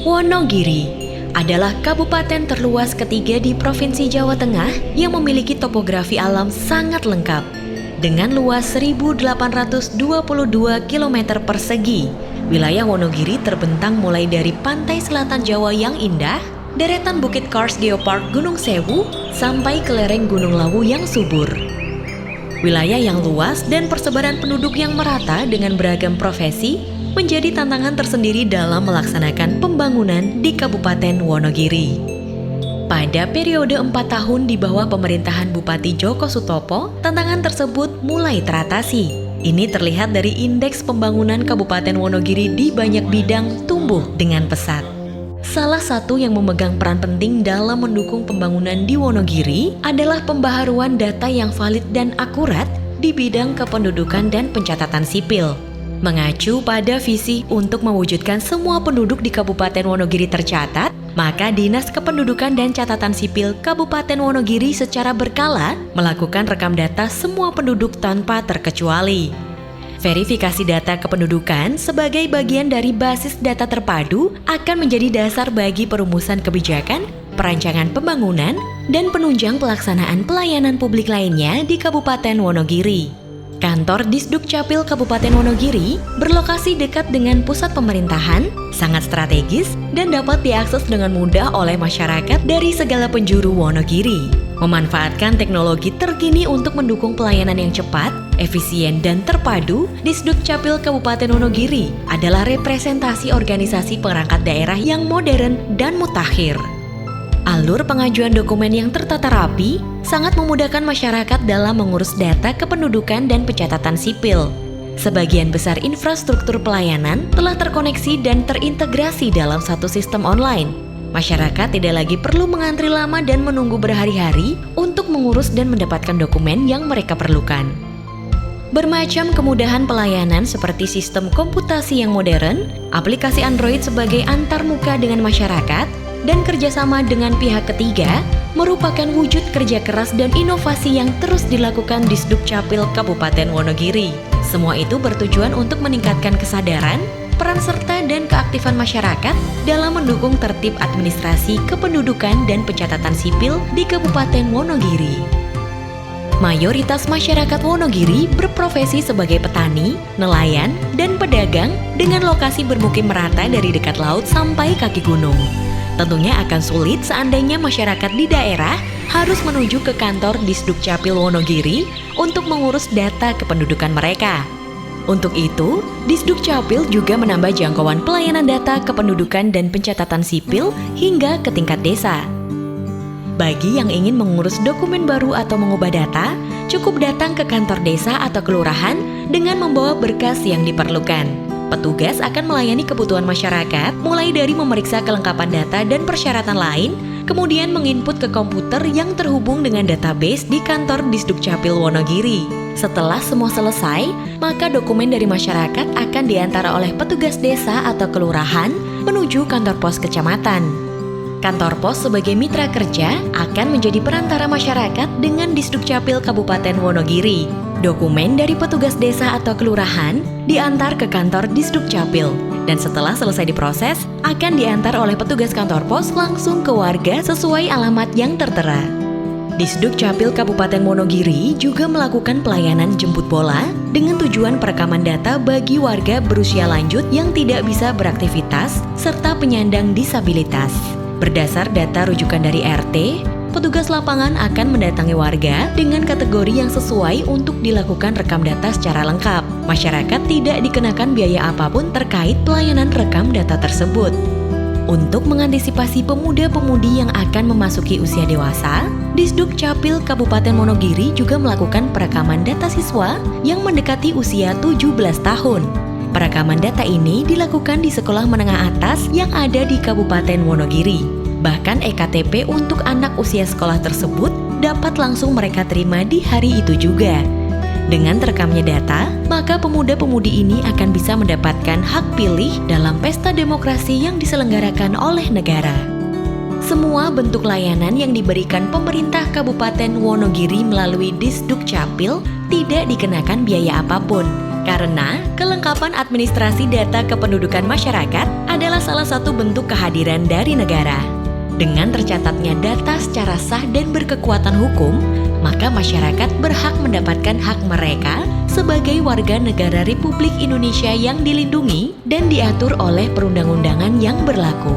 Wonogiri adalah kabupaten terluas ketiga di Provinsi Jawa Tengah yang memiliki topografi alam sangat lengkap. Dengan luas 1.822 km persegi, wilayah Wonogiri terbentang mulai dari pantai selatan Jawa yang indah, deretan Bukit Kars Geopark Gunung Sewu, sampai ke lereng Gunung Lawu yang subur. Wilayah yang luas dan persebaran penduduk yang merata dengan beragam profesi menjadi tantangan tersendiri dalam melaksanakan pembangunan di Kabupaten Wonogiri. Pada periode 4 tahun di bawah pemerintahan Bupati Djoko Sutopo, tantangan tersebut mulai teratasi. Ini terlihat dari indeks pembangunan Kabupaten Wonogiri di banyak bidang tumbuh dengan pesat. Salah satu yang memegang peran penting dalam mendukung pembangunan di Wonogiri adalah pembaharuan data yang valid dan akurat di bidang kependudukan dan pencatatan sipil. Mengacu pada visi untuk mewujudkan semua penduduk di Kabupaten Wonogiri tercatat, maka Dinas Kependudukan dan Catatan Sipil Kabupaten Wonogiri secara berkala melakukan rekam data semua penduduk tanpa terkecuali. Verifikasi data kependudukan sebagai bagian dari basis data terpadu akan menjadi dasar bagi perumusan kebijakan, perancangan pembangunan, dan penunjang pelaksanaan pelayanan publik lainnya di Kabupaten Wonogiri. Kantor Disdukcapil Kabupaten Wonogiri berlokasi dekat dengan pusat pemerintahan, sangat strategis, dan dapat diakses dengan mudah oleh masyarakat dari segala penjuru Wonogiri. Memanfaatkan teknologi terkini untuk mendukung pelayanan yang cepat, efisien, dan terpadu, Disdukcapil Kabupaten Wonogiri adalah representasi organisasi perangkat daerah yang modern dan mutakhir. Alur pengajuan dokumen yang tertata rapi sangat memudahkan masyarakat dalam mengurus data kependudukan dan pencatatan sipil. Sebagian besar infrastruktur pelayanan telah terkoneksi dan terintegrasi dalam satu sistem online. Masyarakat tidak lagi perlu mengantri lama dan menunggu berhari-hari untuk mengurus dan mendapatkan dokumen yang mereka perlukan. Bermacam kemudahan pelayanan seperti sistem komputasi yang modern, aplikasi Android sebagai antarmuka dengan masyarakat, dan kerjasama dengan pihak ketiga merupakan wujud kerja keras dan inovasi yang terus dilakukan Disdukcapil Kabupaten Wonogiri. Semua itu bertujuan untuk meningkatkan kesadaran, peran serta dan keaktifan masyarakat dalam mendukung tertib administrasi kependudukan dan pencatatan sipil di Kabupaten Wonogiri. Mayoritas masyarakat Wonogiri berprofesi sebagai petani, nelayan, dan pedagang dengan lokasi bermukim merata dari dekat laut sampai kaki gunung. Tentunya akan sulit seandainya masyarakat di daerah harus menuju ke kantor Disdukcapil Wonogiri untuk mengurus data kependudukan mereka. Untuk itu, Disdukcapil juga menambah jangkauan pelayanan data kependudukan dan pencatatan sipil hingga ke tingkat desa. Bagi yang ingin mengurus dokumen baru atau mengubah data, cukup datang ke kantor desa atau kelurahan dengan membawa berkas yang diperlukan. Petugas akan melayani kebutuhan masyarakat, mulai dari memeriksa kelengkapan data dan persyaratan lain, kemudian menginput ke komputer yang terhubung dengan database di kantor Disdukcapil Wonogiri. Setelah semua selesai, maka dokumen dari masyarakat akan diantara oleh petugas desa atau kelurahan menuju kantor pos kecamatan. Kantor pos sebagai mitra kerja akan menjadi perantara masyarakat dengan Disdukcapil Kabupaten Wonogiri. Dokumen dari petugas desa atau kelurahan diantar ke kantor Disdukcapil dan setelah selesai diproses akan diantar oleh petugas kantor pos langsung ke warga sesuai alamat yang tertera. Disdukcapil Kabupaten Wonogiri juga melakukan pelayanan jemput bola dengan tujuan perekaman data bagi warga berusia lanjut yang tidak bisa beraktivitas serta penyandang disabilitas. Berdasar data rujukan dari RT, petugas lapangan akan mendatangi warga dengan kategori yang sesuai untuk dilakukan rekam data secara lengkap. Masyarakat tidak dikenakan biaya apapun terkait pelayanan rekam data tersebut. Untuk mengantisipasi pemuda-pemudi yang akan memasuki usia dewasa, Disdukcapil Kabupaten Wonogiri juga melakukan perekaman data siswa yang mendekati usia 17 tahun. Perekaman data ini dilakukan di sekolah menengah atas yang ada di Kabupaten Wonogiri. Bahkan EKTP untuk anak usia sekolah tersebut dapat langsung mereka terima di hari itu juga. Dengan terekamnya data, maka pemuda-pemudi ini akan bisa mendapatkan hak pilih dalam pesta demokrasi yang diselenggarakan oleh negara. Semua bentuk layanan yang diberikan pemerintah Kabupaten Wonogiri melalui Disdukcapil tidak dikenakan biaya apapun. Karena kelengkapan administrasi data kependudukan masyarakat adalah salah satu bentuk kehadiran dari negara. Dengan tercatatnya data secara sah dan berkekuatan hukum, maka masyarakat berhak mendapatkan hak mereka sebagai warga negara Republik Indonesia yang dilindungi dan diatur oleh perundang-undangan yang berlaku.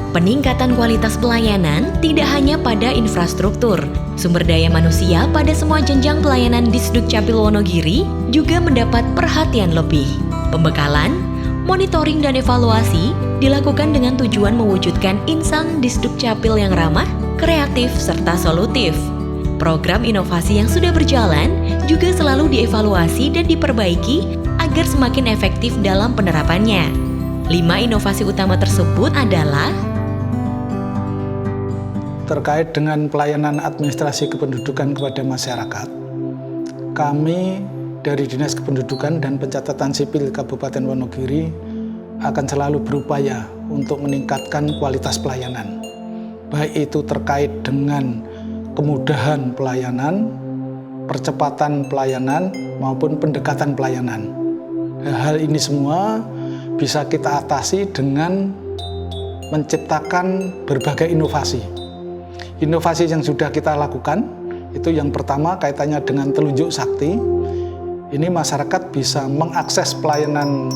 Peningkatan kualitas pelayanan tidak hanya pada infrastruktur, sumber daya manusia pada semua jenjang pelayanan di Sdukcapil Wonogiri juga mendapat perhatian lebih. Pembekalan, monitoring dan evaluasi dilakukan dengan tujuan mewujudkan insan di Sdukcapil yang ramah, kreatif, serta solutif. Program inovasi yang sudah berjalan juga selalu dievaluasi dan diperbaiki agar semakin efektif dalam penerapannya. 5 inovasi utama tersebut adalah terkait dengan pelayanan administrasi kependudukan kepada masyarakat. Kami dari Dinas Kependudukan dan Pencatatan Sipil Kabupaten Wonogiri akan selalu berupaya untuk meningkatkan kualitas pelayanan, baik itu terkait dengan kemudahan pelayanan, percepatan pelayanan, maupun pendekatan pelayanan. Hal ini semua bisa kita atasi dengan menciptakan berbagai inovasi. Inovasi yang sudah kita lakukan, itu yang pertama kaitannya dengan telunjuk sakti. Ini masyarakat bisa mengakses pelayanan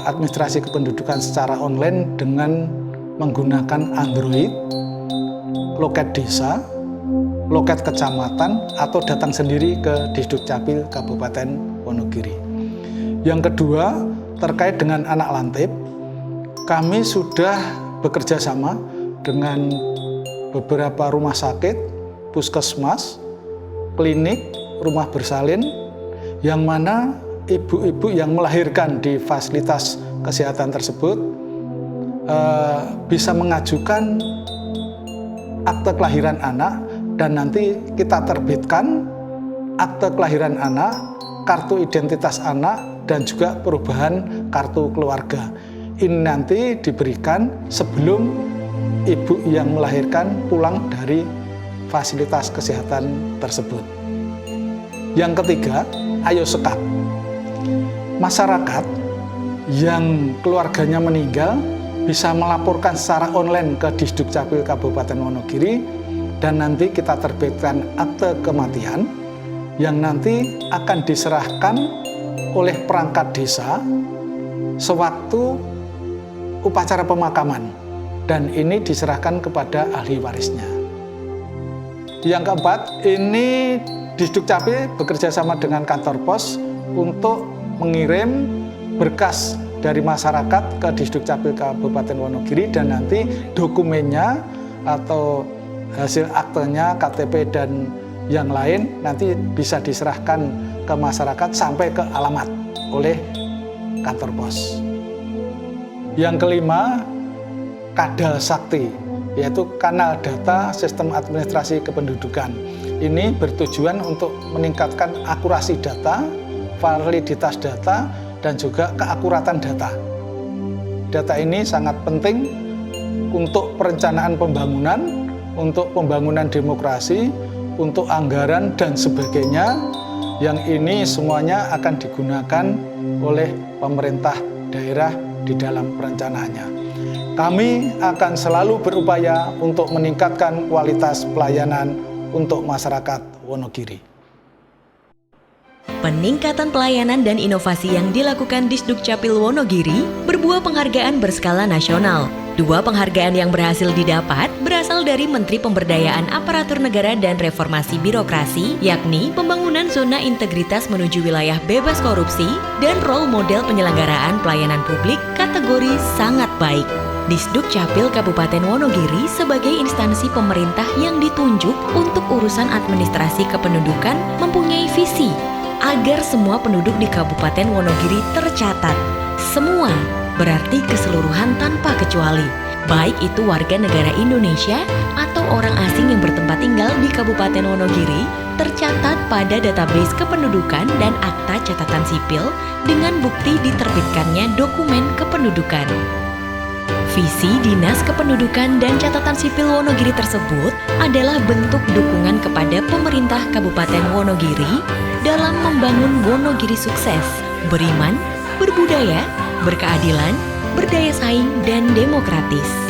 administrasi kependudukan secara online dengan menggunakan Android, loket desa, loket kecamatan, atau datang sendiri ke Disdukcapil Kabupaten Wonogiri. Yang kedua, terkait dengan anak lantip, kami sudah bekerja sama dengan beberapa rumah sakit, puskesmas, klinik, rumah bersalin, yang mana ibu-ibu yang melahirkan di fasilitas kesehatan tersebut bisa mengajukan akte kelahiran anak, dan nanti kita terbitkan akte kelahiran anak, kartu identitas anak, dan juga perubahan kartu keluarga. Ini nanti diberikan sebelum ibu yang melahirkan pulang dari fasilitas kesehatan tersebut. Yang ketiga, Ayo Sekap. Masyarakat yang keluarganya meninggal bisa melaporkan secara online ke Disdukcapil Kabupaten Wonogiri, dan nanti kita terbitkan akte kematian yang nanti akan diserahkan oleh perangkat desa sewaktu upacara pemakaman, dan ini diserahkan kepada ahli warisnya. Yang keempat, ini Disdukcapil bekerja sama dengan kantor pos untuk mengirim berkas dari masyarakat ke Disdukcapil Kabupaten Wonogiri, dan nanti dokumennya atau hasil aktenya, KTP dan yang lain nanti bisa diserahkan ke masyarakat sampai ke alamat oleh kantor pos. Yang kelima, Kadal Sakti, yaitu kanal data sistem administrasi kependudukan. Ini bertujuan untuk meningkatkan akurasi data, validitas data, dan juga keakuratan data. Data ini sangat penting untuk perencanaan pembangunan, untuk pembangunan demokrasi, untuk anggaran dan sebagainya, yang ini semuanya akan digunakan oleh pemerintah daerah di dalam perencanaannya. Kami akan selalu berupaya untuk meningkatkan kualitas pelayanan untuk masyarakat Wonogiri. Peningkatan pelayanan dan inovasi yang dilakukan Disdukcapil Wonogiri berbuah penghargaan berskala nasional. 2 penghargaan yang berhasil didapat berasal dari Menteri Pemberdayaan Aparatur Negara dan Reformasi Birokrasi, yakni pembangunan zona integritas menuju wilayah bebas korupsi dan role model penyelenggaraan pelayanan publik kategori sangat baik. Disdukcapil Kabupaten Wonogiri sebagai instansi pemerintah yang ditunjuk untuk urusan administrasi kependudukan mempunyai visi agar semua penduduk di Kabupaten Wonogiri tercatat. Semua berarti keseluruhan tanpa kecuali, baik itu warga negara Indonesia atau orang asing yang bertempat tinggal di Kabupaten Wonogiri, tercatat pada database kependudukan dan akta catatan sipil dengan bukti diterbitkannya dokumen kependudukan. Visi Dinas Kependudukan dan Catatan Sipil Wonogiri tersebut adalah bentuk dukungan kepada pemerintah Kabupaten Wonogiri dalam membangun Wonogiri sukses, beriman, berbudaya, berkeadilan, berdaya saing, dan demokratis.